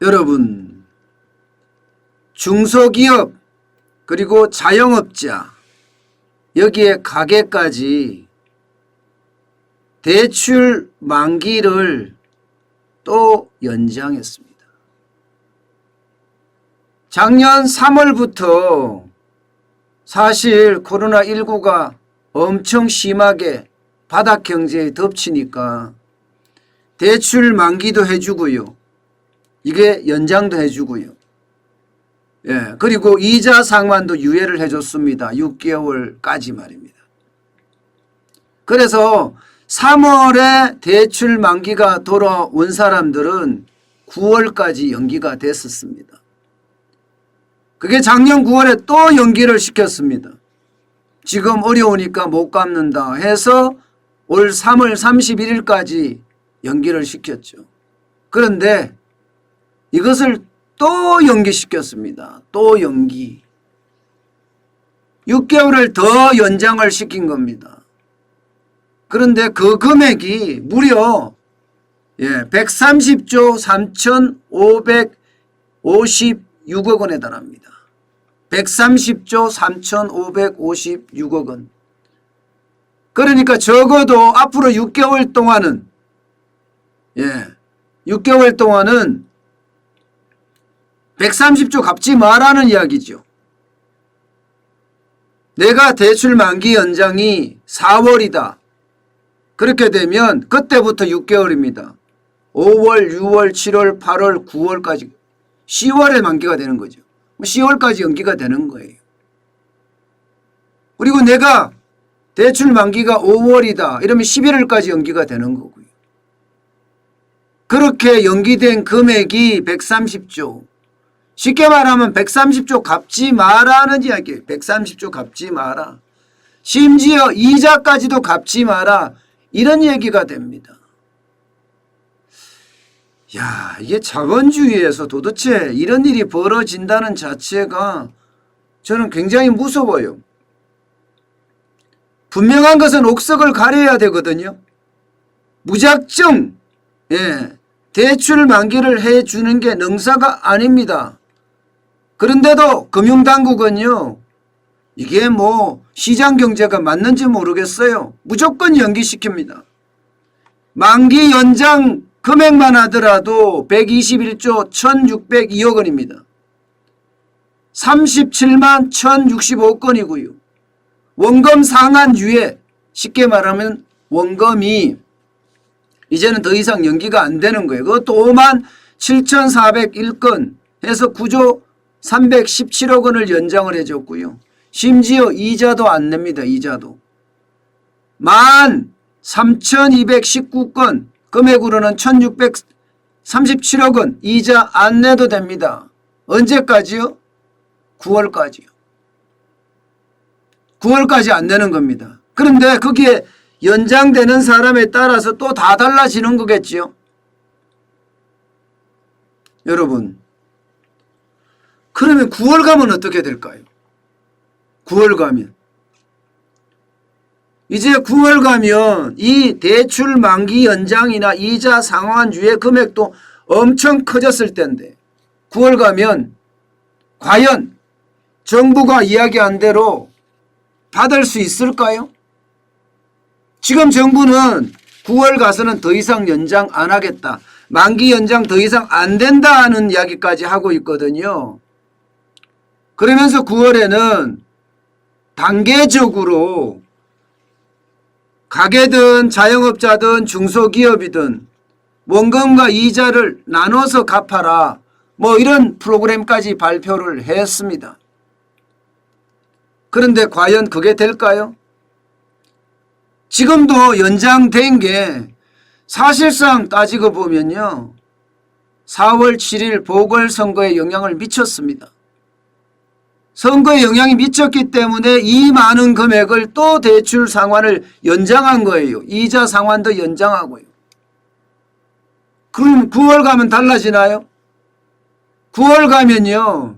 여러분, 중소기업 그리고 자영업자 여기에 가게까지 대출 만기를 또 연장했습니다. 작년 3월부터 사실 코로나19가 엄청 심하게 바닥 경제에 덮치니까 대출 만기도 해주고요. 이게 연장도 해주고요. 예, 그리고 이자 상환도 유예를 해줬습니다. 6개월까지 말입니다. 그래서 3월에 대출 만기가 돌아온 사람들은 9월까지 연기가 됐었습니다. 그게 작년 9월에 또 연기를 시켰습니다. 지금 어려우니까 못 갚는다 해서 올 3월 31일까지 연기를 시켰죠. 그런데 이것을 또 연기시켰습니다. 또 연기. 6개월을 더 연장을 시킨 겁니다. 그런데 그 금액이 무려 130조 3,556억 원에 달합니다. 130조 3,556억 원. 그러니까 적어도 앞으로 6개월 동안은 6개월 동안은 130조 갚지 마라는 이야기죠. 내가 대출 만기 연장이 4월이다. 그렇게 되면 그때부터 6개월입니다. 5월, 6월, 7월, 8월, 9월까지 10월에 만기가 되는 거죠. 10월까지 연기가 되는 거예요. 그리고 내가 대출 만기가 5월이다. 이러면 11월까지 연기가 되는 거고요. 그렇게 연기된 금액이 130조. 쉽게 말하면 130조 갚지 마라는 이야기예요. 130조 갚지 마라. 심지어 이자까지도 갚지 마라. 이런 얘기가 됩니다. 야, 이게 자본주의에서 도대체 이런 일이 벌어진다는 자체가 저는 굉장히 무서워요. 분명한 것은 옥석을 가려야 되거든요. 무작정 대출 만기를 해주는 게 능사가 아닙니다. 그런데도 금융당국은요, 이게 뭐 시장경제가 맞는지 모르겠어요. 무조건 연기시킵니다. 만기 연장 금액만 하더라도 121조 1,602억 원입니다. 37만 1,065건이고요. 원금 상환 유예, 쉽게 말하면 원금이 이제는 더 이상 연기가 안 되는 거예요. 그것도 5만 7,401건 해서 9조 317억 원을 연장을 해줬고요. 심지어 이자도 안 냅니다. 이자도. 13,219건 금액으로는 1,637억 원 이자 안 내도 됩니다. 언제까지요? 9월까지요. 9월까지 안 내는 겁니다. 그런데 거기에 연장되는 사람에 따라서 또 다 달라지는 거겠지요. 여러분, 그러면 9월 가면 어떻게 될까요? 9월 가면. 이제 9월 가면 이 대출 만기 연장이나 이자 상환 유예 금액도 엄청 커졌을 텐데 9월 가면 과연 정부가 이야기한 대로 받을 수 있을까요? 지금 정부는 9월 가서는 더 이상 연장 안 하겠다. 만기 연장 더 이상 안 된다는 이야기까지 하고 있거든요. 그러면서 9월에는 단계적으로 가게든 자영업자든 중소기업이든 원금과 이자를 나눠서 갚아라. 뭐 이런 프로그램까지 발표를 했습니다. 그런데 과연 그게 될까요? 지금도 연장된 게 사실상 따지고 보면요. 4월 7일 보궐선거에 영향을 미쳤습니다. 선거에 영향이 미쳤기 때문에 이 많은 금액을 또 대출 상환을 연장한 거예요. 이자 상환도 연장하고요. 그럼 9월 가면 달라지나요? 9월 가면요.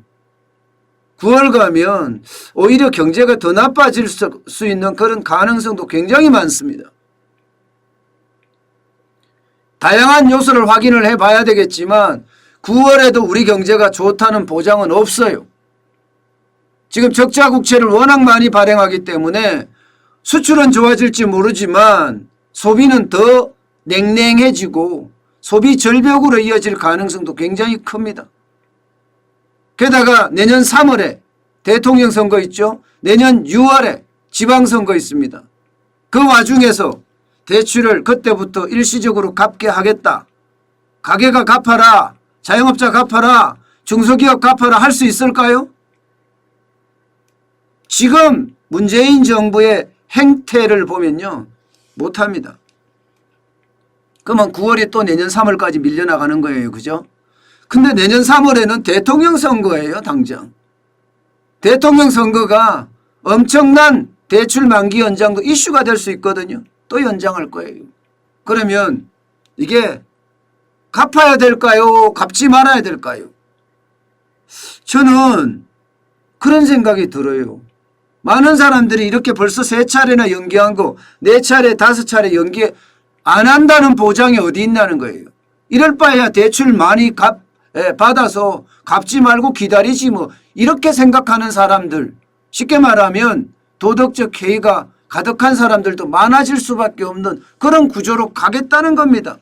9월 가면 오히려 경제가 더 나빠질 수 있는 그런 가능성도 굉장히 많습니다. 다양한 요소를 확인을 해봐야 되겠지만 9월에도 우리 경제가 좋다는 보장은 없어요. 지금 적자 국채를 워낙 많이 발행하기 때문에 수출은 좋아질지 모르지만 소비는 더 냉랭해지고 소비 절벽으로 이어질 가능성도 굉장히 큽니다. 게다가 내년 3월에 대통령 선거 있죠. 내년 6월에 지방선거 있습니다. 그 와중에서 대출을 그때부터 일시적으로 갚게 하겠다. 가게가 갚아라. 자영업자 갚아라. 중소기업 갚아라 할 수 있을까요? 지금 문재인 정부의 행태를 보면요. 못합니다. 그러면 9월이 또 내년 3월까지 밀려나가는 거예요. 그죠? 근데 내년 3월에는 대통령 선거예요. 당장. 대통령 선거가 엄청난 대출 만기 연장도 이슈가 될 수 있거든요. 또 연장할 거예요. 그러면 이게 갚아야 될까요? 갚지 말아야 될까요? 저는 그런 생각이 들어요. 많은 사람들이 이렇게 벌써 3차례나 연기한 거 4차례 5차례 연기 안 한다는 보장이 어디 있냐는 거예요. 이럴 바에야 대출 많이 받아서 갚지 말고 기다리지 뭐 이렇게 생각하는 사람들, 쉽게 말하면 도덕적 해이가 가득한 사람들도 많아질 수밖에 없는 그런 구조로 가겠다는 겁니다.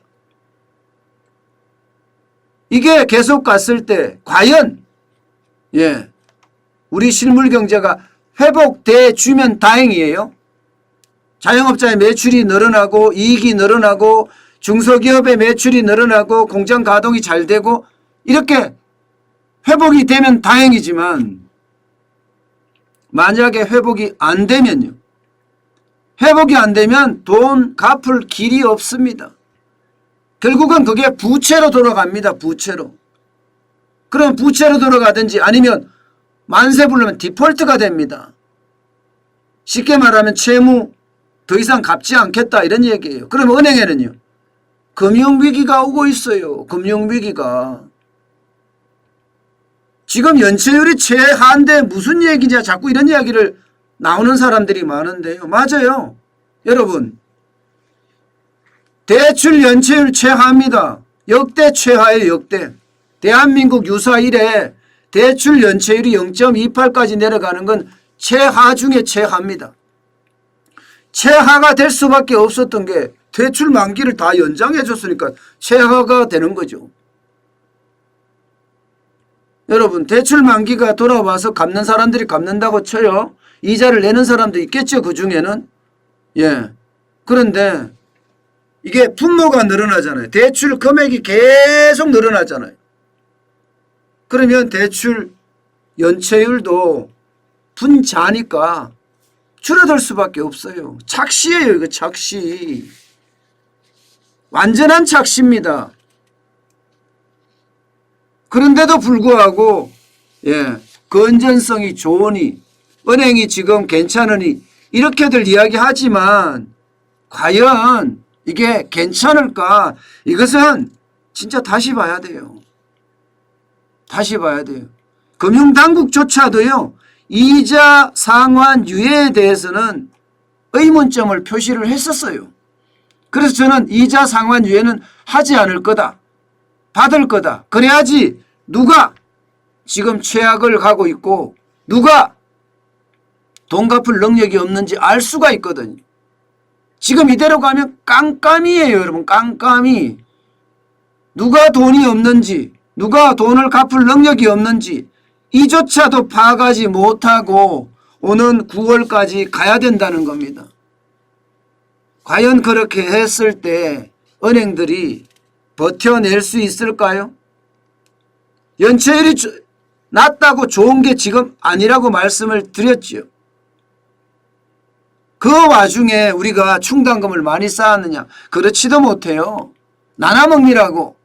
이게 계속 갔을 때 과연 우리 실물 경제가 회복돼 주면 다행이에요. 자영업자의 매출이 늘어나고 이익이 늘어나고 중소기업의 매출이 늘어나고 공장 가동이 잘 되고 이렇게 회복이 되면 다행이지만 만약에 회복이 안 되면요. 회복이 안 되면 돈 갚을 길이 없습니다. 결국은 그게 부채로 돌아갑니다. 부채로. 그럼 부채로 돌아가든지 아니면 만세 부르면 디폴트가 됩니다. 쉽게 말하면 채무 더 이상 갚지 않겠다 이런 얘기예요. 그러면 은행에는요. 금융위기가 오고 있어요. 금융위기가. 지금 연체율이 최하인데 무슨 얘기냐 자꾸 이런 이야기를 나오는 사람들이 많은데요. 맞아요. 여러분. 대출 연체율 최하입니다. 역대 최하예요. 역대. 대한민국 유사 이래 대출 연체율이 0.28까지 내려가는 건 최하 중에 최하입니다. 최하가 될 수밖에 없었던 게 대출 만기를 다 연장해 줬으니까 최하가 되는 거죠. 여러분 대출 만기가 돌아와서 갚는 사람들이 갚는다고 쳐요. 이자를 내는 사람도 있겠죠. 그중에는. 그런데 이게 분모가 늘어나잖아요. 대출 금액이 계속 늘어나잖아요. 그러면 대출 연체율도 분자니까 줄어들 수밖에 없어요. 착시예요. 이거 착시. 완전한 착시입니다. 그런데도 불구하고 건전성이 좋으니 은행이 지금 괜찮으니 이렇게들 이야기하지만 과연 이게 괜찮을까? 이것은 진짜 다시 봐야 돼요. 다시 봐야 돼요. 금융당국조차도요. 이자 상환유예에 대해서는 의문점을 표시를 했었어요. 그래서 저는 이자 상환유예는 하지 않을 거다. 받을 거다. 그래야지 누가 지금 최악을 가고 있고 누가 돈 갚을 능력이 없는지 알 수가 있거든요. 지금 이대로 가면 깜깜이에요. 여러분 깜깜이. 누가 돈이 없는지 누가 돈을 갚을 능력이 없는지 이조차도 파악하지 못하고 오는 9월까지 가야 된다는 겁니다. 과연 그렇게 했을 때 은행들이 버텨낼 수 있을까요? 연체율이 낮다고 좋은 게 지금 아니라고 말씀을 드렸죠. 그 와중에 우리가 충당금을 많이 쌓았느냐? 그렇지도 못해요. 나눠먹느라고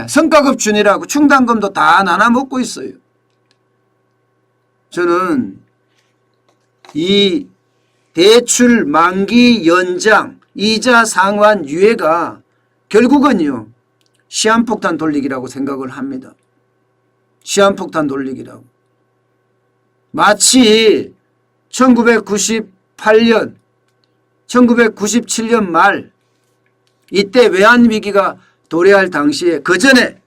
성과급 준이라고 충당금도 다 나눠먹고 있어요. 저는 이 대출 만기 연장 이자 상환 유예가 결국은요 시한폭탄 돌리기라고 생각을 합니다. 시한폭탄 돌리기라고. 마치 1998년, 1997년 말 이때 외환위기가 도래할 당시에 그 전에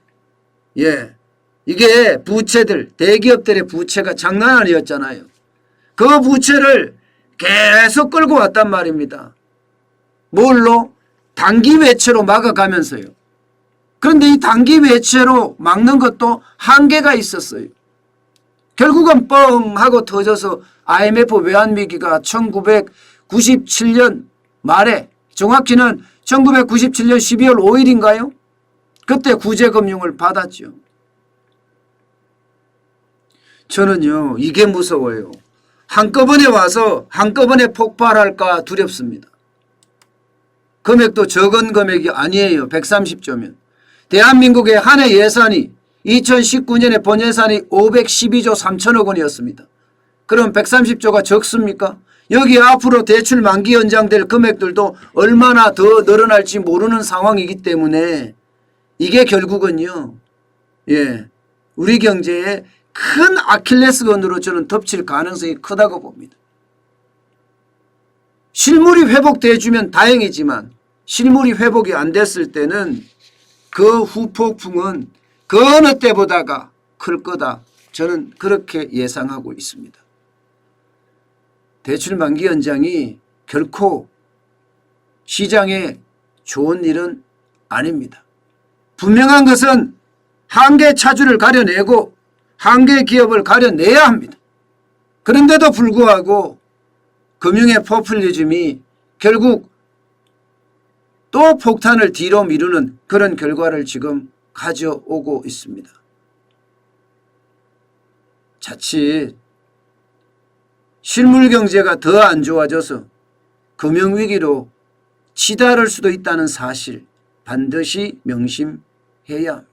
이게 부채들, 대기업들의 부채가 장난 아니었잖아요. 그 부채를 계속 끌고 왔단 말입니다. 뭘로? 단기 외채로 막아가면서요. 그런데 이 단기 외채로 막는 것도 한계가 있었어요. 결국은 뻥 하고 터져서 IMF 외환위기가 1997년 말에, 정확히는 1997년 12월 5일인가요? 그때 구제금융을 받았죠. 저는요, 이게 무서워요. 한꺼번에 와서 한꺼번에 폭발할까 두렵습니다. 금액도 적은 금액이 아니에요. 130조면. 대한민국의 한 해 예산이 2019년에 본 예산이 512조 3천억 원이었습니다. 그럼 130조가 적습니까? 여기 앞으로 대출 만기 연장될 금액들도 얼마나 더 늘어날지 모르는 상황이기 때문에 이게 결국은요, 우리 경제에 큰 아킬레스건으로 저는 덮칠 가능성이 크다고 봅니다. 실물이 회복돼주면 다행이지만 실물이 회복이 안 됐을 때는 그 후폭풍은 그 어느 때보다가 클 거다. 저는 그렇게 예상하고 있습니다. 대출 만기 연장이 결코 시장에 좋은 일은 아닙니다. 분명한 것은 한계 차주를 가려내고 한계 기업을 가려내야 합니다. 그런데도 불구하고 금융의 포퓰리즘이 결국 또 폭탄을 뒤로 미루는 그런 결과를 지금 가져오고 있습니다. 자칫 실물 경제가 더 안 좋아져서 금융위기로 치달을 수도 있다는 사실 반드시 명심해야 합니다.